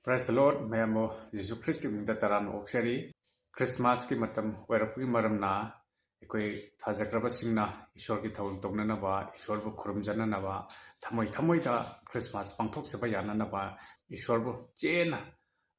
Praise the Lord, mayamo Jesus Christ da taran okseri Christmas ki matam werapgi maramna ekoi thajakraba singna ishwar ki thawul tongna ba ishwar bu khurumjana na ba thamoi da Christmas pangthok seba yana na ba ishwar bu chena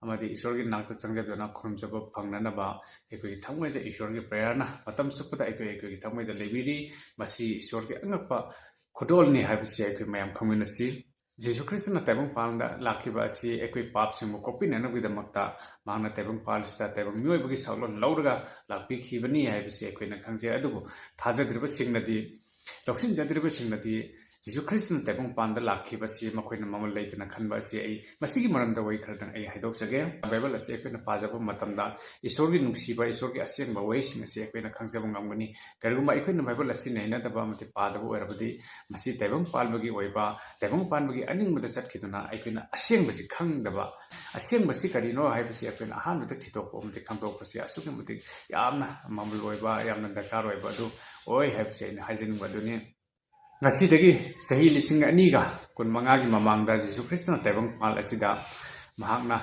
amadi ishwar ki nakta changjadona khurumjaba phangna na ba ekoi thamoi da ishwar ki prayer na matam supada ekoi thamoi da lebiri masi ishwar ki angapa khudol ni habisi ekoi mayam khangminasi Jesus Christ na tabang palda lakiba asi ekoi pap sing copy nana with the makta mana tabang palsta tabang mui bagi salon lauraga lakpi khibani habisi ekoi na khangje adubu thaja driba sing nadi loksin jadriba sing nadi Jesus Christ na tabang panda lakiba si makoi na mamal leitna khanba asi ai masigi maramda wai khardang ai haidok sage bible asi ekoi na pajaba matamda isorgi nungsiba isorgi aseng ba wai sing asi ekoi na khangjaba ngamgani karguma ekoi na bible asi naina daba mate padaba oirabadi masi tabang palbagi oiba tabang panbagi aning mada chatkiduna ekoi na aseng basi khangdaba aseng basi karino haibasi ekoi na ahan mata thitokpo mate khangtok basi asuki mate yamna mamul oiba yamna dakar oiba du oi haibasi na haijing baduni ngasidagi sahi lising aniga kun mangagi mamangda Jesus Christ na tabang pal asida mahakna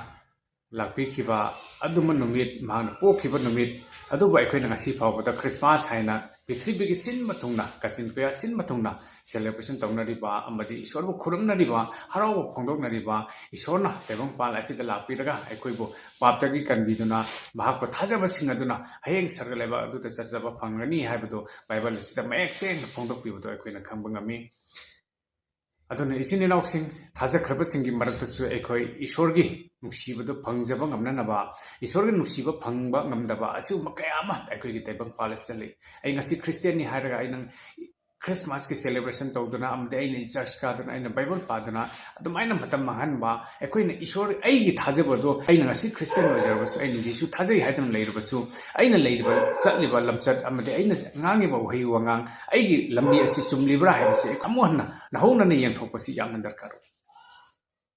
lakpikiba aduma numit mahakna pokhiba numit aduba ekoina ngasi phawbada Christmas haina pithibigi sin matungna kasin pya sin matungna celebration tawnariba amadi ishwarbu khurumnariba haraw phongdoknariba ishorna tabang pal asida lakpiraga ekoibo paptagi kanbiduna mahakpa thajaba singaduna hayeng sargaleba aduta charjaba phangani haibado bible asida mayek seng phongdokpibudo ekoina khambangami aduna isini nausing thaja khrabasingi maraktasu ekoi ishorgi nuksibado phangjaba ngamnanaba ishorgi nuksiba phangba ngamdaba asu makayama ekoi gi taibang palestali ai ngasi christian ni haraga ai nang Christmas ki celebration tawduna amde ai ni church ka duna ai na bible paduna adum ai na matam mahanba ekoi na ishor ai gi thajabado ai na ngasi christian ojarbasu ai ni jisu thajai haidam leirbasu ai na leirba chatliba lamchat amde ai na ngangi ba wai wangang ai gi lambi asi chumlibra haibase kamohna nahona ne yengthokpasi yamna darkar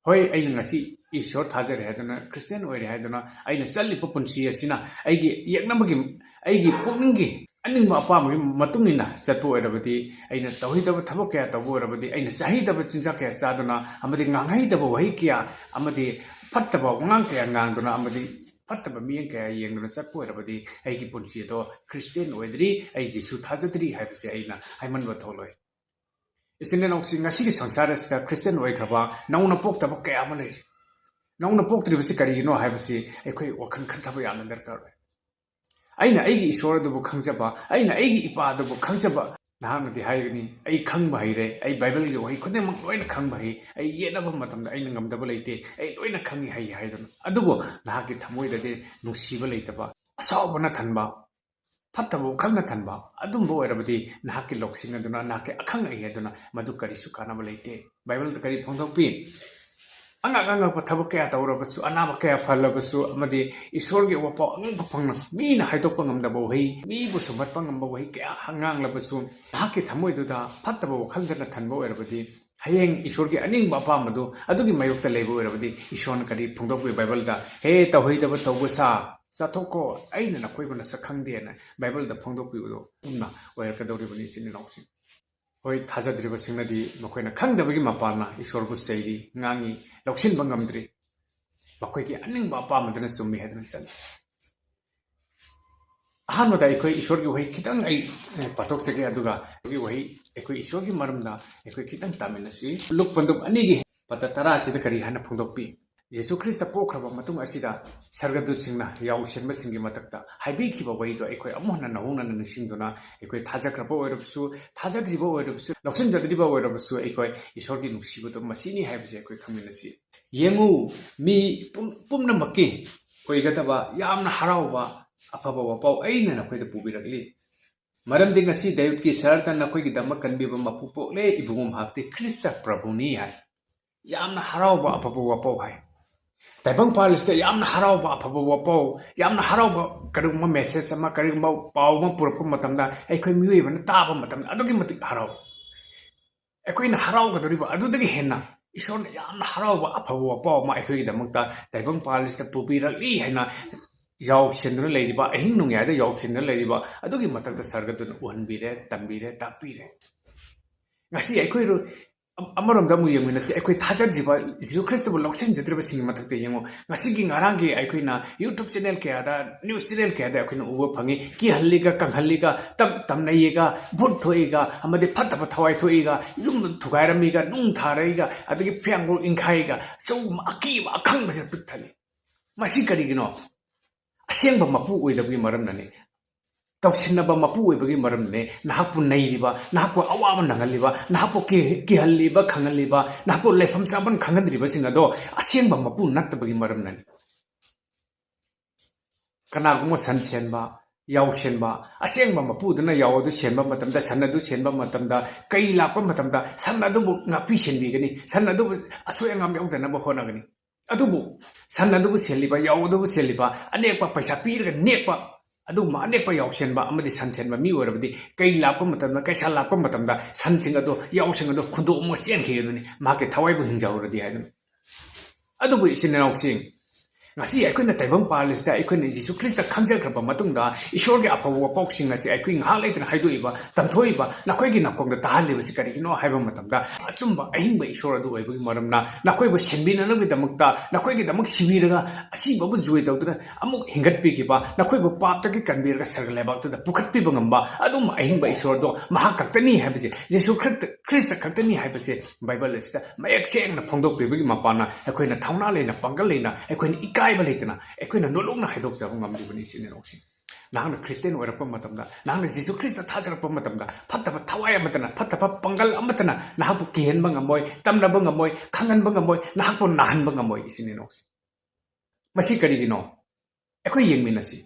hoi ai ngasi ishor thajare haiduna christian oire haiduna ai na challipa punsi asina ai gi yeknamagi ai gi pokningi aning ma pa mi matungina chatpo erabadi aina tawhidaba thabak kya tabu erabadi aina sahidaba chinja kya chaduna amadi nganghai daba wahi kya amadi phattaba ngang kya ngangduna amadi phattaba mi kya yengduna chatpo erabadi aigi punsi do Christian oidri ai jisu thajadri haibase aina haimanba tholoi isine noksi ngasi gi sangsara sta Christian oi khaba nauna poktaba kya ma lei nauna poktribasi kari no haibase ekoi wakhan khantaba yamna darkar aina aigi ishwar dubu khangjaba aina aigi ipa dubu khangjaba nahangdi haigani ai khangba haire ai bible gi wai khode mak loina khangba hai ai yenaba matamda aina ngamdaba leite ai loina khangi hai haidun adugo nahaki thamoi de nusiba leitaba asawbana thanba phattabu khangna thanba adumbo erabadi nahaki loksing aduna nahaki akhang ai aduna madu kari su kanaba leite bible ta kari phongthokpi anga pathabak kaya tawrabasu anaba kaya phalabasu amadi ishorgi wapa anga phangna mina haidokpa ngamdaba wai mi bu sumatpa ngamba wai kaya hangang labasu haki thamoi duda phattaba wakhalda thanbo erabadi hayeng ishorgi aning bapa madu adugi mayokta lebo erabadi ishon kari phongdokpi bible da he tawhidaba tawbasa chathoko aina na koibana sakhangde na bible da phongdokpi udo umna oirkadoribani chini nausi hoi thajadriba singnadi makoina khangdabagi mapana ishorbu chairi ngangi loksinba ngamdri makoigi aningba apamadana chummi hadana chan ahanmada ekoi ishorgi wai kitang ai patok sege aduga gi wai ekoi ishorgi maramda ekoi kitang taminasi luk pandum anigi pata tara sida kari hana phongdokpi Jesus Christ pokhraba matung asida sargadu singna yaw senba singi matakta haibi khiba waido ekoi amuhna nahuna nisingduna ekoi thajakraba oirabsu thajadriba oirabsu loksin jadriba oirabsu ekoi ishorgi nuksibudo masini haibse ekoi khaminasi yengu mi pumna makki koigataba yamna harawba afaba wapau aina na koida pubirakli maramdi ngasi dayutki sarta na koigi damak kanbiba mapupo le ibungum hakti Krista prabhuni hai yamna harawba afaba wapau hai taibang palista yamna harawba afaba wapau yamna harawba karugma message ama karugma pawma purappa matamda ekoi miyoibana taba matamda adugi matik haraw ekoina harawgadoriba adudagi henna ishorna yamna harawba afaba wapau ma ekoi damakta taibang palista pubirakli haina yaw senduna leiriba ahing nungyada yaw senduna leiriba adugi matakta sargaduna uhanbire tambire tapire ngasi ekoi ꯑꯃꯔꯣꯝꯗ ꯑꯃꯨꯛ ꯌꯦꯡꯃꯤꯟꯅꯁꯤ ꯑꯩꯈꯣꯏ ꯊꯥꯖꯗ꯭ꯔꯤꯕ ꯖꯤꯁꯨ ꯈ꯭ꯔꯤꯁꯇꯕꯨ ꯂꯧꯁꯤꯟꯖꯗ꯭ꯔꯤꯕꯁꯤꯡꯒꯤ ꯃꯊꯛꯇ ꯌꯦꯡꯉꯨ ꯉꯁꯤꯒꯤ ꯉꯔꯥꯡꯒꯤ ꯑꯩꯈꯣꯏꯅ YouTube channel ꯀꯌꯥꯗ news channel ꯀꯌꯥꯗ ꯑꯩꯈꯣꯏꯅ ꯎꯕ ꯐꯪꯉꯤ ꯀꯤꯍꯜꯂꯤꯒ ꯀꯪꯍꯜꯂꯤꯒ ꯇꯝꯅꯩꯌꯦꯒ ꯚꯨꯠ ꯊꯣꯛꯏꯒ ꯑꯃꯗꯤ ꯐꯠꯇꯕ ꯊꯋꯥꯏ ꯊꯣꯛꯏꯒ ꯌꯨꯝ ꯊꯨꯒꯥꯏꯔꯝꯃꯤꯒ ꯅꯨꯡ ꯊꯥꯔꯛꯏꯒ ꯑꯗꯒꯤ ꯐꯤꯌꯥꯡꯀꯣꯛ ꯏꯟꯈꯥꯏꯒ ꯑꯆꯧꯕ ꯑꯀꯤꯕ ꯑꯈꯪꯕꯁꯦ ꯄꯤꯛ ꯊꯜꯂꯤ ꯃꯁꯤ ꯀꯔꯤꯒꯤꯅꯣ ꯑꯁꯦꯡꯕ ꯃꯄꯨ ꯑꯣꯏꯗꯕꯒꯤ ꯃꯔꯝꯅꯅꯤ ꯇꯧꯁꯤꯟꯅꯕ ꯃꯄꯨ ꯑꯣꯏꯕꯒꯤ ꯃꯔꯝꯅꯦ ꯅꯍꯥꯛꯄꯨ ꯅꯩꯔꯤꯕ ꯅꯍꯥꯛꯄꯨ ꯑꯋꯥꯕ ꯅꯪꯍꯜꯂꯤꯕ ꯅꯍꯥꯛꯄꯨ ꯀꯤꯍꯜꯂꯤꯕ ꯈꯪꯍꯜꯂꯤꯕ ꯅꯍꯥꯛꯄꯨ ꯂꯩꯐꯝ ꯆꯥꯐꯝ ꯈꯪꯍꯟꯗ꯭ꯔꯤꯕꯁꯤꯡ ꯑꯗꯣ ꯑꯁꯦꯡꯕ ꯃꯄꯨ ꯅꯠꯇꯕꯒꯤ ꯃꯔꯝꯅꯅꯤ ꯀꯅꯥꯒꯨꯝꯕ ꯁꯟ ꯁꯦꯟꯕ ꯌꯥꯎ ꯁꯦꯟꯕ ꯑꯁꯦꯡꯕ ꯃꯄꯨꯗꯨꯅ ꯌꯥꯎ ꯑꯗꯨ ꯁꯦꯟꯕ ꯃꯇꯝꯗ ꯁꯟ ꯑꯗꯨ ꯁꯦꯟꯕ ꯃꯇꯝꯗ ꯀꯩ ꯂꯥꯛꯄ ꯃꯇꯝꯗ ꯁꯟ ꯑꯗꯨꯕꯨ ꯉꯥꯛꯄꯤ ꯁꯦꯟꯕꯤꯒꯅꯤ ꯁꯟ ꯑꯗꯨꯕꯨ ꯑꯁꯣꯏ ꯑꯉꯥꯝ ꯌꯥꯎꯗꯅꯕ ꯍꯣꯠꯅꯒꯅꯤ ꯑꯗꯨꯕꯨ ꯁꯟ ꯑꯗꯨꯕꯨ ꯁꯦꯜꯂꯤꯕ ꯌꯥꯎ ꯑꯗꯨꯕు ꯁꯦꯜꯂꯤꯕ ꯑꯅꯦꯛꯄ ꯄꯩꯁꯥ ꯄꯤꯔꯒ ꯅꯦꯛꯄ ꯑꯗꯨꯒꯨꯝꯕ ꯑꯅꯦꯛꯄ ꯌꯥꯎꯁꯦꯟꯕ ꯑꯃꯗꯤ ꯁꯟ ꯁꯦꯟꯕ ꯃꯤ ꯑꯣꯏꯔꯕꯗꯤ ꯀꯩ ꯂꯥꯛꯄ ꯃꯇꯝꯗ ꯀꯩꯁꯥ ꯂꯥꯛꯄ ꯃꯇꯝꯗ ꯁꯟꯁꯤꯡ ꯑꯗꯣ ꯌꯥꯎꯁꯤꯡ ꯑꯗꯣ ꯈꯨꯟꯗꯣꯛꯑꯃꯒ ꯆꯦꯟꯈꯤꯒꯗꯣꯏꯅꯤ ꯃꯍꯥꯛꯀꯤ ꯊꯋꯥꯏꯕꯨ ꯍꯤꯡꯖꯍꯧꯔꯗꯤ ꯍꯥꯏꯗꯨꯅ ꯑꯗꯨꯕꯨ ꯏꯆꯤꯟ ꯏꯅꯥꯎꯁꯤꯡ ꯉꯁꯤ ꯑꯩꯈꯣꯏꯅ ꯇꯥꯏꯕꯪ ꯄꯥꯜꯂꯤꯁꯤꯗ ꯑꯩꯈꯣꯏꯅ ꯖꯤꯁꯨ ꯈ꯭ꯔꯤꯁꯇ ꯈꯪꯖꯈ꯭ꯔꯕ ꯃꯇꯨꯡꯗ ꯏꯁꯣꯔꯒꯤ ꯑꯐꯕ ꯋꯥꯄꯥꯎꯁꯤꯡ ꯑꯁꯤ ꯑꯩꯈꯣꯏ ꯉꯥꯏꯍꯥꯛ ꯂꯩꯇꯅ ꯍꯥꯏꯗꯣꯛꯏꯕ ꯇꯝꯊꯣꯛꯏꯕ ꯅꯈꯣꯏꯒꯤ ꯅꯥꯀꯣꯡꯗ ꯇꯥꯍꯜꯂꯤꯕꯁꯤ ꯀꯔꯤꯒꯤꯅꯣ ꯍꯥꯏꯕ ꯃꯇꯝꯗ ꯑꯆꯨꯝꯕ ꯑꯍꯤꯡꯕ ꯏꯁꯣꯔ ꯑꯗꯨ ꯑꯣꯏꯕꯒꯤ ꯃꯔꯝꯅ ꯅꯈꯣꯏꯕꯨ ꯁꯦꯟꯕꯤꯅꯅꯕꯒꯤꯗꯃꯛꯇ ꯅꯈꯣꯏꯒꯤꯗꯃꯛ ꯁꯤꯕꯤꯔꯒ ꯑꯁꯤꯕꯕꯨ ꯖꯣꯏ ꯇꯧꯗꯨꯅ ꯑꯃꯨꯛ ꯍꯤꯡꯒꯠꯄꯤꯈꯤꯕ ꯅꯈꯣꯏꯕꯨ ꯄꯥꯞꯇꯒꯤ ꯀꯟꯕꯤꯔꯒ ꯁꯔꯒ ꯂꯩꯕꯥꯛꯇꯨꯗ ꯄꯨꯈꯠꯄꯤꯕ ꯉꯝꯕ ꯑꯗꯨꯝꯕ ꯑꯍꯤꯡꯕ ꯏꯁꯣꯔꯗꯣ ꯃꯍꯥꯛ ꯈꯛꯇꯅꯤ ꯍꯥꯏꯕꯁꯦ ꯖꯤꯁꯨ ꯈ꯭ꯔꯤꯁꯇ ꯈꯛꯇꯅꯤ ꯍꯥꯏꯕꯁꯦ ꯕꯥꯏꯕꯜ ꯑꯁꯤꯗ ꯃꯌꯦꯛ ꯁꯦꯡꯅ ꯐꯣꯡꯗꯣꯛꯄꯤꯕꯒꯤ ꯃꯄꯥꯟꯅ ꯑꯩꯈꯣꯏꯅ ꯊꯧꯅꯥ ꯂꯩꯅ ꯄꯥꯡꯒꯜ ꯂꯩꯅ ꯑꯩꯈꯣꯏꯅ ꯏꯀꯥꯏꯕ ꯂꯩꯇꯅ ꯑꯩꯈꯣꯏꯅ ꯅꯣꯠꯂꯣꯛꯅ ꯍꯥꯏꯗꯣꯛꯆꯕ ꯉꯝꯂꯤꯕꯅꯤ ꯏꯆꯤꯟ ꯏꯅꯥꯎꯁꯤꯡ ꯅꯍꯥꯛꯅ ꯈ꯭ꯔꯤꯁꯇꯦꯟ ꯑꯣꯏꯔꯛꯄ ꯃꯇꯝꯗ ꯅꯍꯥꯛꯅ ꯖꯤꯁꯨ ꯈ꯭ꯔꯤꯁꯇ ꯊꯥꯖꯔꯛꯄ ꯃꯇꯝꯗ ꯐꯠꯇꯕ ꯊꯋꯥꯏ ꯑꯃꯠꯇꯅ ꯐꯠꯇꯕ ꯄꯥꯡꯒꯜ ꯑꯃꯠꯇꯅ ꯅꯍꯥꯛꯄꯨ ꯀꯤꯍꯟꯕ ꯉꯝꯃꯣꯏ ꯇꯝꯅꯕ ꯉꯝꯃꯣꯏ ꯈꯪꯍꯟꯕ ꯉꯝꯃꯣꯏ ꯅꯍꯥꯛꯄꯨ ꯅꯥꯍꯟꯕ ꯉꯝꯃꯣꯏ ꯏꯆꯤꯟ ꯏꯅꯥꯎꯁꯤꯡ ꯃꯁꯤ ꯀꯔꯤꯒꯤꯅꯣ ꯑꯩꯈꯣꯏ ꯌꯦꯡꯃꯤꯟꯅꯁꯤ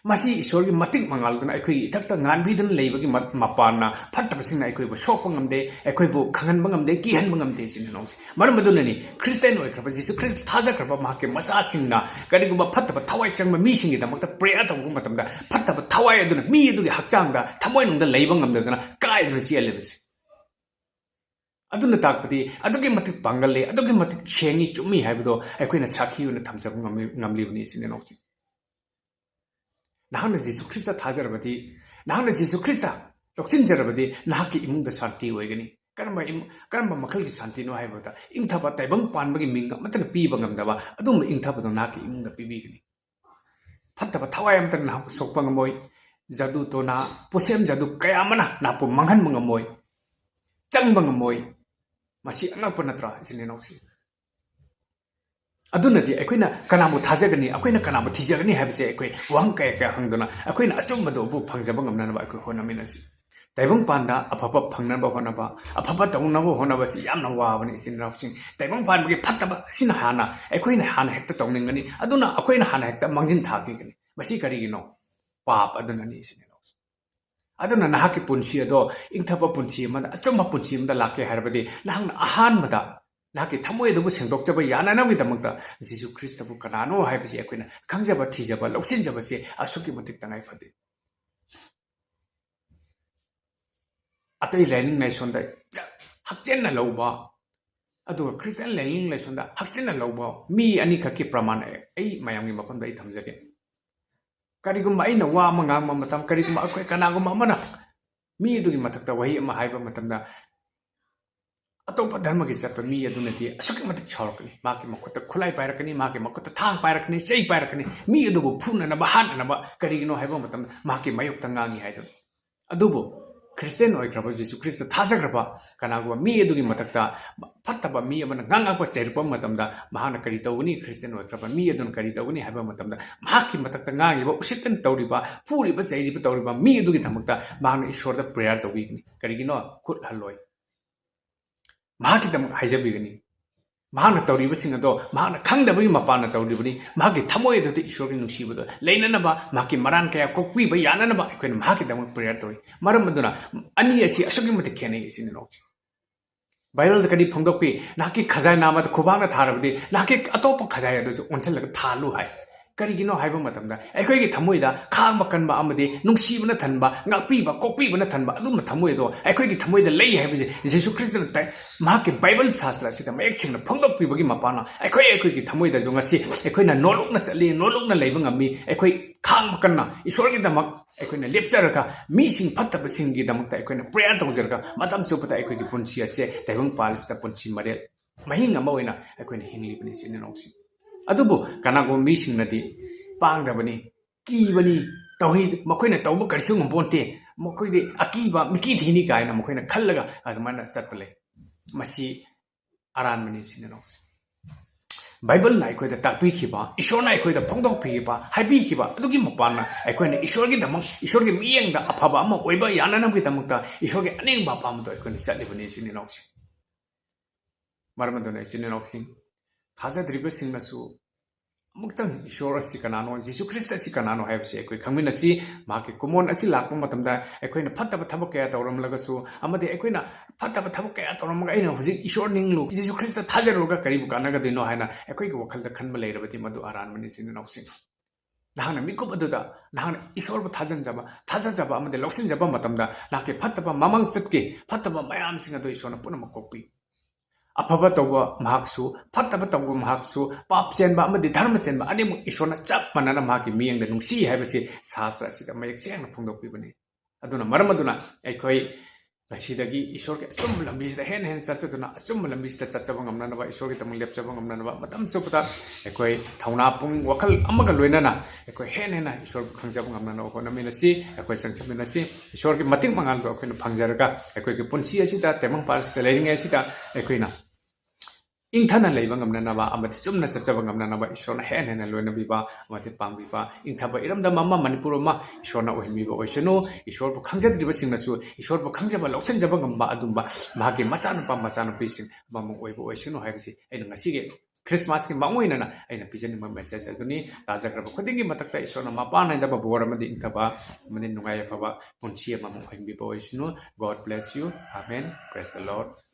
ꯃꯁꯤ ꯏꯁꯣꯔꯒꯤ ꯃꯇꯤꯛ ꯃꯉꯥꯜꯗꯨꯅ ꯑꯩꯈꯣꯏꯒꯤ ꯏꯊꯛꯇ ꯉꯥꯟꯕꯤꯗꯨꯅ ꯂꯩꯕꯒꯤ ꯃꯄꯥꯟꯅ ꯐꯠꯇꯕꯁꯤꯡꯅ ꯑꯩꯈꯣꯏꯕꯨ ꯁꯣꯛꯄ ꯉꯝꯗꯦ ꯑꯩꯈꯣꯏꯕꯨ ꯈꯪꯍꯟꯕ ꯉꯝꯗꯦ ꯀꯤꯍꯟꯕ ꯉꯝꯗꯦ ꯏꯆꯤꯟ ꯏꯅꯥꯎꯁꯤꯡ ꯃꯔꯝ ꯑꯗꯨꯅꯅꯤ ꯈ꯭ꯔꯤꯁꯇꯦꯟ ꯑꯣꯏꯈ꯭ꯔꯕ ꯖꯤꯁꯨ ꯈ꯭ꯔꯤꯁꯇ ꯊꯥꯖꯈ꯭ꯔꯕ ꯃꯍꯥꯛꯀꯤ ꯃꯆꯥꯁꯤꯡꯅ ꯀꯔꯤꯒꯨꯝꯕ ꯐꯠꯇꯕ ꯊꯋꯥꯏ ꯆꯪꯕ ꯃꯤꯁꯤꯡꯒꯤꯗꯃꯛꯇ ꯄ꯭ꯔꯦꯌꯔ ꯇꯧꯕ ꯃꯇꯝꯗ ꯐꯠꯇꯕ ꯊꯋꯥꯏ ꯑꯗꯨꯅ ꯃꯤ ꯑꯗꯨꯒꯤ ꯍꯛꯆꯥꯡꯗ ꯊꯃꯣꯏꯅꯨꯡꯗ ꯂꯩꯕ ꯉꯝꯗꯗꯅ ꯀꯥꯏꯗꯨꯅ ꯆꯦꯜꯂꯤꯕꯁꯤ ꯑꯗꯨꯅ ꯇꯥꯛꯄꯗꯤ ꯑꯗꯨꯛꯀꯤ ꯃꯇꯤꯛ ꯄꯥꯡꯒꯜ ꯂꯩ ꯑꯗꯨꯛꯀꯤ ꯃꯇꯤꯛ ꯁꯦꯡꯉꯤ ꯆꯨꯝꯃꯤ ꯍꯥꯏꯕꯗꯣ ꯑꯩꯈꯣꯏꯅ ꯁꯥꯈꯤ ꯑꯣꯏꯅ ꯊꯝꯖꯕ ꯉꯝꯂꯤꯕꯅꯤ ꯏꯆꯤꯟ ꯏꯅꯥꯎꯁꯤꯡ ꯅꯍꯥꯛꯅ ꯖꯤꯁꯨ ꯈ꯭ꯔꯤꯁꯇ ꯊꯥꯖꯔꯕꯗꯤ ꯅꯍꯥꯛꯅ ꯖꯤꯁꯨ ꯈ꯭ꯔꯤꯁꯇ ꯂꯧꯁꯤꯟꯖꯔꯕꯗꯤ ꯅꯍꯥꯛꯀꯤ ꯏꯃꯨꯡꯗ ꯁꯥꯟꯇꯤ ꯑꯣꯏꯒꯅꯤ ꯀꯔꯝꯕ ꯃꯈꯜꯒꯤ ꯁꯥꯟꯇꯤꯅꯣ ꯍꯥꯏꯕꯗ ꯏꯪꯊꯕ ꯇꯥꯏꯕꯪ ꯄꯥꯟꯕꯒꯤ ꯃꯤꯡ ꯑꯃꯠꯇꯅ ꯄꯤꯕ ꯉꯝꯗꯕ ꯑꯗꯨꯝꯕ ꯏꯪꯊꯕꯗꯣ ꯅꯍꯥꯛꯀꯤ ꯏꯃꯨꯡꯗ ꯄꯤꯕꯤꯒꯅꯤ ꯐꯠꯇꯕ ꯊꯋꯥꯏ ꯑꯃꯠꯇꯅ ꯅꯍꯥꯛꯄꯨ ꯁꯣꯛꯄ ꯉꯝꯃꯣꯏ ꯖꯗꯨ ꯇꯣꯅꯥ ꯄꯨꯁꯦꯝ ꯖꯗꯨ ꯀꯌꯥ ꯑꯃꯅ ꯅꯍꯥꯛꯄꯨ ꯃꯥꯡꯍꯟꯕ ꯉꯝꯃꯣꯏ ꯆꯪꯕ ꯉꯝꯃꯣꯏ ꯃꯁꯤ ꯑꯉꯛꯄ ꯅꯠꯇ꯭ꯔꯥ ꯏꯆꯤꯟ ꯏꯅꯥꯎꯁꯤꯡ ꯑꯗꯨꯅꯗꯤ ꯑꯩꯈꯣꯏꯅ ꯀꯅꯥꯕꯨ ꯊꯥꯖꯒꯅꯤ ꯑꯩꯈꯣꯏꯅ ꯀꯅꯥꯕꯨ ꯊꯤꯖꯒꯅꯤ ꯍꯥꯏꯕꯁꯦ ꯑꯩꯈꯣꯏ ꯋꯥꯍꯪ ꯀꯌꯥ ꯀꯌꯥ ꯍꯪꯗꯨꯅ ꯑꯩꯈꯣꯏꯅ ꯑꯆꯨꯝꯕꯗꯨꯕꯨ ꯐꯪꯖꯕ ꯉꯝꯅꯅꯕ ꯑꯩꯈꯣꯏ ꯍꯣꯠꯅꯃꯤꯟꯅꯁꯤ ꯇꯥꯏꯕꯪꯄꯥꯟꯗ ꯑꯐꯕ ꯐꯪꯅꯕ ꯍꯣꯠꯅꯕ ꯑꯐꯕ ꯇꯧꯅꯕ ꯍꯣꯠꯅꯕꯁꯤ ꯌꯥꯝꯅ ꯋꯥꯕꯅꯤ ꯏꯆꯤꯟ ꯏꯅꯥꯎꯁꯤꯡ ꯇꯥꯏꯕꯪꯄꯥꯟꯕꯒꯤ ꯐꯠꯇꯕ ꯑꯁꯤꯅ ꯑꯩꯈꯣꯏꯅ ꯍꯥꯟꯅ ꯍꯦꯛꯇ ꯇꯧꯅꯤꯡꯒꯅꯤ ꯑꯗꯨꯅ ꯑꯩꯈꯣꯏꯅ ꯍꯥꯟꯅ ꯍꯦꯛꯇ ꯃꯥꯡꯖꯤꯟ ꯊꯥꯈꯤꯒꯅꯤ ꯃꯁꯤ ꯀꯔꯤꯒꯤꯅꯣ ꯄꯥꯞ ꯑꯗꯨꯅꯅꯤ ꯏꯆꯤꯟ ꯏꯅꯥꯎꯁꯤꯡ ꯑꯗꯨꯅ ꯅꯍꯥꯛꯀꯤ ꯄꯨꯟꯁꯤ ꯑꯗꯣ ꯏꯪꯊꯕ ꯄꯨꯟꯁꯤ ꯑꯃꯗ ꯑꯆꯨꯝꯕ ꯄꯨꯟꯁꯤ ꯑꯃꯗ ꯂꯥꯛꯀꯦ ꯍꯥꯏꯔꯕꯗꯤ ꯅꯍꯥꯛꯅ ꯑꯍꯥꯟꯕꯗ ꯅꯍꯥꯛꯀꯤ ꯊꯃꯣꯏ ꯑꯗꯨꯕꯨ ꯁꯦꯡꯗꯣꯛꯆꯕ ꯌꯥꯅꯅꯕꯒꯤꯗꯃꯛꯇ ꯖꯤꯁꯨ ꯈ꯭ꯔꯤꯁꯇꯕꯨ ꯀꯅꯥꯅꯣ ꯍꯥꯏꯕꯁꯤ ꯑꯩꯈꯣꯏꯅ ꯈꯪꯖꯕ ꯊꯤꯖꯕ ꯂꯧꯁꯤꯟꯖꯕꯁꯤ ꯑꯁꯨꯛꯀꯤ ꯃꯇꯤꯛ ꯇꯉꯥꯏ ꯐꯗꯦ ꯑꯇꯩ ꯂꯥꯏꯅꯤꯡ ꯂꯥꯏꯁꯣꯟꯗ ꯍꯛꯆꯤꯟꯅ ꯂꯧꯕ ꯑꯗꯨꯒ ꯈ꯭ꯔꯤꯁꯇꯤꯌꯥꯟ ꯂꯥꯏꯅꯤꯡ ꯂꯥꯏꯁꯣꯟꯗ ꯍꯛꯆꯤꯟꯅ ꯂꯧꯕ ꯃꯤ ꯑꯅꯤꯈꯛꯀꯤ ꯄ꯭ꯔꯃꯥꯟ ꯑꯩ ꯃꯌꯥꯝꯒꯤ ꯃꯐꯝꯗ ꯑꯩ ꯊꯝꯖꯒꯦ ꯀꯔꯤꯒꯨꯝꯕ ꯑꯩꯅ ꯋꯥ ꯑꯃ ꯉꯥꯡꯕ ꯃꯇꯝ ꯀꯔꯤꯒꯨꯝꯕ ꯑꯩꯈꯣꯏ ꯀꯅꯥꯒꯨꯝꯕ ꯑꯃꯅ ꯃꯤ ꯑꯗꯨꯒꯤ ꯃꯊꯛꯇ ꯋꯥꯍꯩ ꯑꯃ ꯍꯥꯏꯕ ꯃꯇꯝꯗ ꯑꯇꯣꯞꯄ ꯙꯔꯃꯒꯤ ꯆꯠꯄ ꯃꯤ ꯑꯗꯨꯅꯗꯤ ꯑꯁꯨꯛꯀꯤ ꯃꯇꯤꯛ ꯁꯥꯎꯔꯛꯀꯅꯤ ꯃꯍꯥꯛꯀꯤ ꯃꯈꯨꯠꯇ ꯈꯨꯠꯂꯥꯏ ꯄꯥꯏꯔꯛꯀꯅꯤ ꯃꯍꯥꯛꯀꯤ ꯃꯈꯨꯠꯇ ꯊꯥꯡ ꯄꯥꯏꯔꯛꯀꯅꯤ ꯆꯩ ꯄꯥꯏꯔꯛꯀꯅꯤ ꯃꯤ ꯑꯗꯨꯕꯨ ꯐꯨꯅꯅꯕ ꯍꯥꯠꯅꯅꯕ ꯀꯔꯤꯒꯤꯅꯣ ꯍꯥꯏꯕ ꯃꯇꯝꯗ ꯃꯍꯥꯛꯀꯤ ꯃꯥꯌꯣꯛꯇ ꯉꯥꯡꯉꯤ ꯍꯥꯏꯗꯨꯅ ꯑꯗꯨꯕꯨ ꯈ꯭ꯔꯤꯁꯇꯦꯟ ꯑꯣꯏꯈ꯭ꯔꯕ ꯖꯤꯁꯨ ꯈ꯭ꯔꯤꯁꯇ ꯊꯥꯖꯈ꯭ꯔꯕ ꯀꯅꯥꯒꯨꯝꯕ ꯃꯤ ꯑꯗꯨꯒꯤ ꯃꯊꯛꯇ ꯐꯠꯇꯕ ꯃꯤ ꯑꯃꯅ ꯉꯥꯡꯉꯛꯄ ꯆꯩꯔꯛꯄ ꯃꯇꯝꯗ ꯃꯍꯥꯛꯅ ꯀꯔꯤ ꯇꯧꯒꯅꯤ ꯈ꯭ꯔꯤꯁꯇꯦꯟ ꯑꯣꯏꯈ꯭ꯔꯕ ꯃꯤ ꯑꯗꯨꯅ ꯀꯔꯤ ꯇꯧꯒꯅꯤ ꯍꯥꯏꯕ ꯃꯇꯝꯗ ꯃꯍꯥꯛꯀꯤ ꯃꯊꯛꯇ ꯉꯥꯡꯉꯤꯕ ꯎꯁꯤꯠꯇꯅ ꯇꯧꯔꯤꯕ ꯐꯨꯔꯤꯕ ꯆꯩꯔꯤꯕ ꯇꯧꯔꯤꯕ ꯃꯤ ꯑꯗꯨꯒꯤꯗꯃꯛꯇ ꯃꯍꯥꯛꯅ ꯏꯁꯣꯔꯗ ꯄ꯭ꯔꯦꯌꯔ ꯇꯧꯕꯤꯒꯅꯤ ꯀꯔꯤꯒꯤꯅꯣ ꯈꯨꯠ ꯍꯜꯂꯣꯏ ꯃꯍꯥꯛꯀꯤꯗꯃꯛ ꯍꯥꯏꯖꯕꯤꯒꯅꯤ ꯃꯍꯥꯛꯅ ꯇꯧꯔꯤꯕꯁꯤꯡ ꯑꯗꯣ ꯃꯍꯥꯛꯅ ꯈꯪꯗꯕꯒꯤ ꯃꯄꯥꯟꯅ ꯇꯧꯔꯤꯕꯅꯤ ꯃꯍꯥꯛꯀꯤ ꯊꯃꯣꯏ ꯑꯗꯨꯗ ꯏꯁꯣꯔꯒꯤ ꯅꯨꯡꯁꯤꯕꯗꯣ ꯂꯩꯅꯅꯕ ꯃꯍꯥꯛꯀꯤ ꯃꯔꯥꯟ ꯀꯌꯥ ꯀꯣꯛꯄꯤꯕ ꯌꯥꯅꯅꯕ ꯑꯩꯈꯣꯏꯅ ꯃꯍꯥꯛꯀꯤꯗꯃꯛ ꯄ꯭ꯔꯦꯌꯔ ꯇꯧꯏ ꯃꯔꯝ ꯑꯗꯨꯅ ꯑꯅꯤ ꯑꯁꯤ ꯑꯁꯨꯛꯀꯤ ꯃꯇꯤꯛ ꯈꯦꯠꯅꯩ ꯏꯆꯤꯟ ꯏꯅꯥꯎꯁꯤꯡ ꯕꯥꯏꯕꯜꯗ ꯀꯔꯤ ꯐꯣꯡꯗꯣꯛꯄꯤ ꯅꯍꯥꯛꯀꯤ ꯈꯖꯥꯏ ꯅꯥꯃꯗ ꯈꯨꯕꯥꯛꯅ ꯊꯥꯔꯕꯗꯤ ꯅꯍꯥꯛꯀꯤ ꯑꯇꯣꯞꯄ ꯈꯖꯥꯏ ꯑꯗꯨꯁꯨ ꯑꯣꯟꯁꯤꯜꯂꯒ ꯊꯥꯜꯂꯨ ꯍꯥꯏ ꯀꯔꯤꯒꯤꯅꯣ ꯍꯥꯏꯕ ꯃꯇꯝꯗ ꯑꯩꯈꯣꯏꯒꯤ ꯊꯃꯣꯏꯗ ꯈꯥꯡꯕ ꯀꯟꯕ ꯑꯃꯗꯤ ꯅꯨꯡꯁꯤꯕꯅ ꯊꯟꯕ ꯉꯥꯛꯄꯤꯕ ꯀꯣꯛꯄꯤꯕꯅ ꯊꯟꯕ ꯑꯗꯨꯝꯕ ꯊꯃꯣꯏꯗꯣ ꯑꯩꯈꯣꯏꯒꯤ ꯊꯃꯣꯏꯗ ꯂꯩ ꯍꯥꯏꯕꯁꯦ ꯌꯤꯁꯨ ꯈ꯭ꯔꯤꯁꯇꯅ ꯃꯍꯥꯛꯀꯤ ꯕꯥꯏꯕꯜ ꯁꯥꯁꯇ꯭ꯔ ꯑꯁꯤꯗ ꯃꯌꯦꯛ ꯁꯦꯡꯅ ꯐꯣꯡꯗꯣꯛꯄꯤꯕꯒꯤ ꯃꯄꯥꯟꯅ ꯑꯩꯈꯣꯏꯒꯤ ꯊꯃꯣꯏꯗꯁꯨ ꯉꯁꯤ ꯑꯩꯈꯣꯏꯅ ꯅꯣꯂꯨꯛꯅ ꯆꯠꯂꯤ ꯅꯣꯂꯨꯛꯅ ꯂꯩꯕ ꯉꯝꯃꯤ ꯑꯩꯈꯣꯏ ꯈꯥꯡꯕ ꯀꯟꯅ ꯏꯁꯣꯔꯒꯤꯗꯃꯛ ꯑꯩꯈꯣꯏꯅ ꯂꯦꯞꯆꯔꯒ ꯃꯤꯁꯤꯡ ꯐꯠꯇꯕꯁꯤꯡꯒꯤꯗꯃꯛꯇ ꯑꯩꯈꯣꯏꯅ ꯄ꯭ꯔꯦꯌꯔ ꯇꯧꯖꯔꯒ ꯃꯇꯝ ꯆꯨꯞꯄꯗ ꯑꯩꯈꯣꯏꯒꯤ ꯄꯨꯟꯁꯤ ꯑꯁꯦ ꯇꯥꯏꯕꯪꯄꯥꯟꯁꯤꯗ ꯄꯨꯟꯁꯤ ꯃꯔꯦꯜ ꯃꯍꯤꯡ ꯑꯃ ꯑꯣꯏꯅ ꯑꯩꯈꯣꯏꯅ ꯍꯤꯡꯂꯤꯕꯅꯤ ꯏꯆꯤꯟ ꯏꯅꯥꯎꯁꯤꯡ ꯑꯗꯨꯕꯨ ꯀꯅꯥꯒꯨꯝꯕ ꯃꯤꯁꯤꯡꯅꯗꯤ ꯄꯥꯡꯗꯕꯅꯤ ꯀꯤꯕꯅꯤ ꯃꯈꯣꯏꯅ ꯇꯧꯕ ꯀꯔꯤꯁꯨ ꯉꯝꯄꯣꯟꯇꯦ ꯃꯈꯣꯏꯗꯤ ꯑꯀꯤꯕ ꯃꯤꯀꯤ ꯊꯤꯅꯤ ꯀꯥꯏꯅ ꯃꯈꯣꯏꯅ ꯈꯜꯂꯒ ꯑꯗꯨꯃꯥꯏꯅ ꯆꯠꯄ ꯂꯩ ꯃꯁꯤ ꯑꯔꯥꯟꯕꯅꯤ ꯏꯆꯤꯟ ꯏꯅꯥꯎꯁꯤꯡ ꯕꯥꯏꯕꯜꯅ ꯑꯩꯈꯣꯏꯗ ꯇꯥꯛꯄꯤꯈꯤꯕ ꯏꯁꯣꯔꯅ ꯑꯩꯈꯣꯏꯗ ꯐꯣꯡꯗꯣꯛꯄꯤꯈꯤꯕ ꯍꯥꯏꯕꯤꯈꯤꯕ ꯑꯗꯨꯒꯤ ꯃꯄꯥꯟꯅ ꯑꯩꯈꯣꯏꯅ ꯏꯁꯣꯔꯒꯤꯗꯃꯛ ꯏꯁꯣꯔꯒꯤ ꯃꯤꯠꯌꯦꯡꯗ ꯑꯐꯕ ꯑꯃ ꯑꯣꯏꯕ ꯌꯥꯅꯅꯕꯒꯤꯗꯃꯛꯇ ꯏꯁꯣꯔꯒꯤ ꯑꯅꯤꯡꯕ ꯑꯄꯥꯝꯕꯗꯣ ꯑꯩꯈꯣꯏꯅ ꯆꯠꯂꯤꯕꯅꯤ ꯏꯆꯤꯟ ꯏꯅꯥꯎꯁꯤꯡ ꯃꯔꯝ ꯑꯗꯨꯅ ꯏꯆꯤꯟ ꯏꯅꯥꯎꯁꯤꯡ ꯊꯥꯖꯗ꯭ꯔꯤꯕꯁꯤꯡꯅꯁꯨ ꯑꯃꯨꯛꯇꯪ ꯏꯁꯣꯔ ꯑꯁꯤ ꯀꯅꯥꯅꯣ ꯌꯤꯁꯨ ꯈ꯭ꯔꯤꯁꯇ ꯑꯁꯤ ꯀꯅꯥꯅꯣ ꯍꯥꯏꯕꯁꯤ ꯑꯩꯈꯣꯏ ꯈꯪꯃꯤꯟꯅꯁꯤ ꯃꯍꯥꯛꯀꯤ ꯀꯨꯝꯑꯣꯟ ꯑꯁꯤ ꯂꯥꯛꯄ ꯃꯇꯝꯗ ꯑꯩꯈꯣꯏꯅ ꯐꯠꯇꯕ ꯊꯕꯛ ꯀꯌꯥ ꯇꯧꯔꯝꯂꯒꯁꯨ ꯑꯃꯗꯤ ꯑꯩꯈꯣꯏꯅ ꯐꯠꯇꯕ ꯊꯕꯛ ꯀꯌా ꯇꯧꯔꯝꯃꯒ ꯑꯩꯅ ꯍꯧꯖꯤꯛ ꯏꯁꯣꯔ ꯅꯤꯡꯂꯨ ꯌꯤꯁꯨ ꯈ꯭ꯔꯤꯁꯇ ꯊꯥꯖꯔꯨꯔꯒ ꯀꯔꯤꯕꯨ ꯀꯥꯟꯅꯒꯗꯣꯏꯅꯣ ꯍꯥꯏꯅ ꯑꯩꯈꯣꯏꯒꯤ ꯋꯥꯈꯜꯗ ꯈꯟꯕ ꯂꯩꯔꯕꯗꯤ ꯃꯗꯨ ꯑꯔꯥꯟꯕꯅꯤ ꯏꯆꯤꯟ ꯏꯅꯥꯎꯁꯤꯡ ꯅꯍꯥꯛꯅ ꯃꯤꯀꯨꯞ ꯑꯗꯨꯗ ꯅꯍꯥꯛꯅ ꯏꯁꯣꯔꯕꯨ ꯊꯥꯖꯖꯕ ꯑꯃꯗꯤ ꯂꯧꯁꯤꯟꯖꯕ ꯃꯇꯝꯗ ꯅꯍꯥꯛꯀꯤ ꯐꯠꯇꯕ ꯃꯃꯥꯡ ꯆꯠꯀꯦ ꯐꯠꯇꯕ ꯃꯌꯥꯝꯁꯤꯡ ꯑꯗꯨ ꯏꯁꯣꯔꯅ ꯄꯨꯝꯅꯃꯛ ꯀꯣꯛꯄꯤ ꯑꯐꯕ ꯇꯧꯕ ꯃꯍꯥꯛꯁꯨ ꯐꯠꯇꯕ ꯇꯧꯕ ꯃꯍꯥꯛꯁꯨ ꯄꯥꯞ ꯆꯦꯟꯕ ꯑꯃꯗꯤ ꯙꯔꯃ ꯆꯦꯟꯕ ꯑꯅꯤꯃꯛ ꯏꯁꯣꯔꯅ ꯆꯞ ꯃꯥꯟꯅꯅ ꯃꯍꯥꯛꯀꯤ ꯃꯤꯠꯌꯦꯡꯗ ꯅꯨꯡꯁꯤ ꯍꯥꯏꯕꯁꯤ ꯁꯥꯁꯇ꯭ꯔ ꯑꯁꯤꯗ ꯃꯌꯦꯛ ꯁꯦꯡꯅ ꯐꯣꯡꯗꯣꯛꯄꯤꯕꯅꯤ ꯑꯗꯨꯅ ꯃꯔꯝ ꯑꯗꯨꯅ ꯑꯩꯈꯣꯏ ꯉꯁꯤꯗꯒꯤ ꯏꯁꯣꯔꯒꯤ ꯑꯆꯨꯝꯕ ꯂꯝꯕꯤꯁꯤꯗ ꯍꯦꯟꯅ ꯆꯠꯆꯗꯨꯅ ꯑꯆꯨꯝꯕ ꯂꯝꯕꯤꯁꯤꯗ ꯆꯠꯆꯕ ꯉꯝꯅꯅꯕ ꯏꯁꯣꯔꯒꯤꯗꯃꯛ ꯂꯦꯞꯆꯕ ꯉꯝꯅꯅꯕ ꯃꯇꯝ ꯆꯨꯞꯄꯗ ꯑꯩꯈꯣꯏ ꯊꯧꯅꯥ ꯄꯨꯡ ꯋꯥꯈꯜ ꯑꯃꯒ ꯂꯣꯏꯅꯅ ꯑꯩꯈꯣꯏ ꯍꯦꯟꯅ ꯏꯁꯣꯔꯕꯨ ꯈꯪꯖꯕ ꯉꯝꯅꯅꯕ ꯍꯣꯠꯅꯃꯤꯟꯅꯁꯤ ꯑꯩꯈꯣꯏ ꯆꯪꯁꯤꯟꯃꯤꯟꯅꯁꯤ ꯏꯁꯣꯔꯒꯤ ꯃꯇꯦꯡ ꯃꯉꯥꯜꯗꯣ ꯑꯩꯈꯣꯏꯅ ꯐꯪꯖꯔꯒ ꯑꯩꯈꯣꯏꯒꯤ ꯄꯨꯟꯁꯤ ꯑꯁꯤꯗ ꯇꯥꯏꯕꯪꯄꯥꯟꯁꯤꯗ ꯂꯩꯔꯤꯉꯩ ꯑꯁꯤꯗ ꯑꯩꯈꯣꯏꯅ ꯏꯪꯊꯅ ꯂꯩꯕ ꯉꯝꯅꯅꯕ ꯑꯃꯗꯤ ꯆꯨꯝꯅ ꯆꯠꯆꯕ ꯉꯝꯅꯅꯕ ꯏꯁꯣꯔꯅ ꯍꯦꯟꯅ ꯂꯣꯏꯅꯕꯤꯕ ꯑꯃꯗꯤ ꯄꯥꯡꯕꯤꯕ ꯏꯪꯊꯕ ꯏꯔꯝꯗꯝ ꯑꯃ ꯃꯅꯤꯄꯨꯔ ꯑꯃ ꯏꯁꯣꯔꯅ ꯑꯣꯏꯍꯟꯕꯤꯕ ꯑꯣꯏꯁꯅꯨ ꯏꯁꯣꯔꯕꯨ ꯈꯪꯖꯗ꯭ꯔꯤꯕꯁꯤꯡꯅꯁꯨ ꯏꯁꯣꯔꯕꯨ ꯈꯪꯖꯕ ꯂꯧꯁꯤꯟꯖꯕ ꯉꯝꯕ ꯑꯗꯨꯝꯕ ꯃꯍꯥꯛꯀꯤ ꯃꯆꯥꯅꯨꯄꯥ ꯃꯆꯥꯅꯨꯄꯤꯁꯤꯡ ꯑꯃꯃꯛ ꯑꯣꯏꯕ ꯑꯣꯏꯁꯅꯨ ꯍꯥꯏꯕꯁꯤ ꯑꯩꯅ ꯉꯁꯤꯒꯤ ꯈ꯭ꯔꯤꯁꯃꯥꯁꯀꯤ ꯃꯥꯡꯑꯣꯏꯅꯅ ꯑꯩꯅ ꯄꯤꯖꯅꯤꯡꯕ ꯃꯦꯁꯦꯖ ꯑꯗꯨꯅꯤ ꯇꯥꯖꯈ꯭ꯔꯕ ꯈꯨꯗꯤꯡꯒꯤ ꯃꯊꯛꯇ ꯏꯁꯣꯔꯅ ꯃꯄꯥꯟ ꯅꯥꯏꯗꯕ ꯕꯣꯔ ꯑꯃꯗꯤ ꯏꯪꯊꯕ ꯑꯃꯗꯤ ꯅꯨꯡꯉꯥꯏ ꯌꯥꯏꯐꯕ ꯄꯨꯟꯁꯤ ꯑꯃꯃꯛ ꯑꯣꯏꯍꯟꯕꯤꯕ ꯑꯣꯏꯁꯅꯨ God bless you amen praise the ꯂꯣꯔꯗ